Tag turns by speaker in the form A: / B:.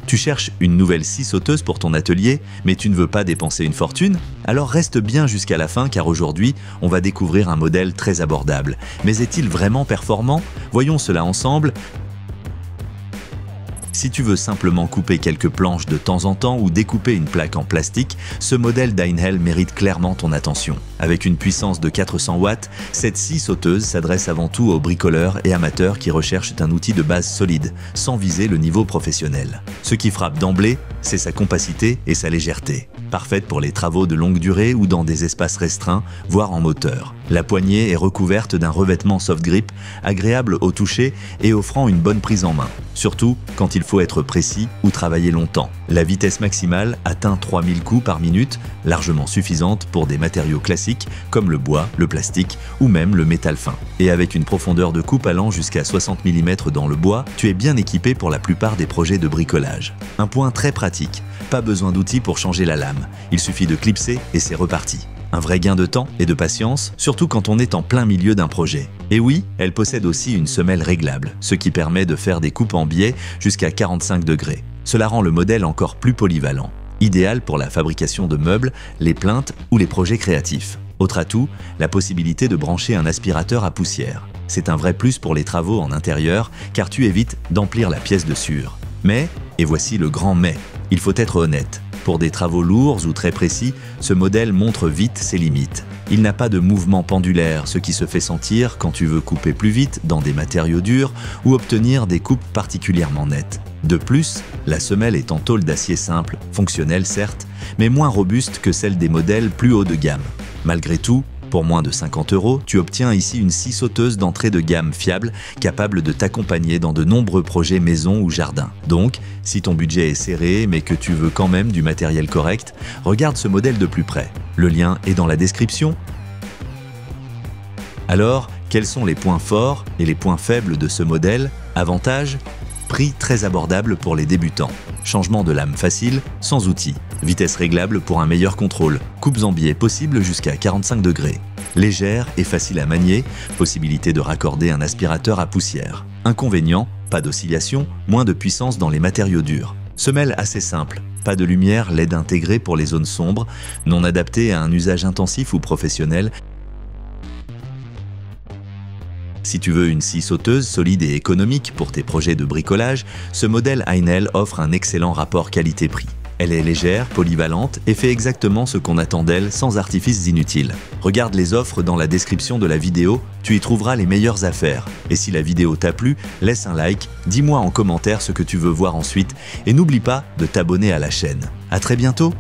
A: Tu cherches une nouvelle scie sauteuse pour ton atelier, mais tu ne veux pas dépenser une fortune? Alors reste bien jusqu'à la fin car aujourd'hui, on va découvrir un modèle très abordable. Mais est-il vraiment performant? Voyons cela ensemble. Si tu veux simplement couper quelques planches de temps en temps ou découper une plaque en plastique, ce modèle d'Einhell mérite clairement ton attention. Avec une puissance de 400 watts, cette scie sauteuse s'adresse avant tout aux bricoleurs et amateurs qui recherchent un outil de base solide, sans viser le niveau professionnel. Ce qui frappe d'emblée, c'est sa compacité et sa légèreté. Parfaite pour les travaux de longue durée ou dans des espaces restreints, voire en moteur. La poignée est recouverte d'un revêtement soft grip, agréable au toucher et offrant une bonne prise en main. Surtout quand il faut être précis ou travailler longtemps. La vitesse maximale atteint 3000 coups par minute, largement suffisante pour des matériaux classiques comme le bois, le plastique ou même le métal fin. Et avec une profondeur de coupe allant jusqu'à 60 mm dans le bois, tu es bien équipé pour la plupart des projets de bricolage. Un point très pratique, pas besoin d'outils pour changer la lame. Il suffit de clipser et c'est reparti. Un vrai gain de temps et de patience, surtout quand on est en plein milieu d'un projet. Et oui, elle possède aussi une semelle réglable, ce qui permet de faire des coupes en biais jusqu'à 45 degrés. Cela rend le modèle encore plus polyvalent, idéal pour la fabrication de meubles, les plinthes ou les projets créatifs. Autre atout, la possibilité de brancher un aspirateur à poussière. C'est un vrai plus pour les travaux en intérieur, car tu évites d'emplir la pièce de sueur. Mais, et voici le grand mais, il faut être honnête. Pour des travaux lourds ou très précis, ce modèle montre vite ses limites. Il n'a pas de mouvement pendulaire, ce qui se fait sentir quand tu veux couper plus vite dans des matériaux durs ou obtenir des coupes particulièrement nettes. De plus, la semelle est en tôle d'acier simple, fonctionnelle certes, mais moins robuste que celle des modèles plus haut de gamme. Malgré tout, pour moins de 50 €, tu obtiens ici une scie sauteuse d'entrée de gamme fiable, capable de t'accompagner dans de nombreux projets maison ou jardin. Donc, si ton budget est serré mais que tu veux quand même du matériel correct, regarde ce modèle de plus près. Le lien est dans la description. Alors, quels sont les points forts et les points faibles de ce modèle? Avantages? Prix très abordable pour les débutants. Changement de lame facile, sans outils. Vitesse réglable pour un meilleur contrôle. Coupes en biais possibles jusqu'à 45 degrés. Légère et facile à manier, possibilité de raccorder un aspirateur à poussière. Inconvénient, pas d'oscillation, moins de puissance dans les matériaux durs. Semelle assez simple, pas de lumière LED intégrée pour les zones sombres, non adaptée à un usage intensif ou professionnel. Si tu veux une scie sauteuse solide et économique pour tes projets de bricolage, ce modèle Einhell offre un excellent rapport qualité-prix. Elle est légère, polyvalente et fait exactement ce qu'on attend d'elle sans artifices inutiles. Regarde les offres dans la description de la vidéo, tu y trouveras les meilleures affaires. Et si la vidéo t'a plu, laisse un like, dis-moi en commentaire ce que tu veux voir ensuite et n'oublie pas de t'abonner à la chaîne. À très bientôt!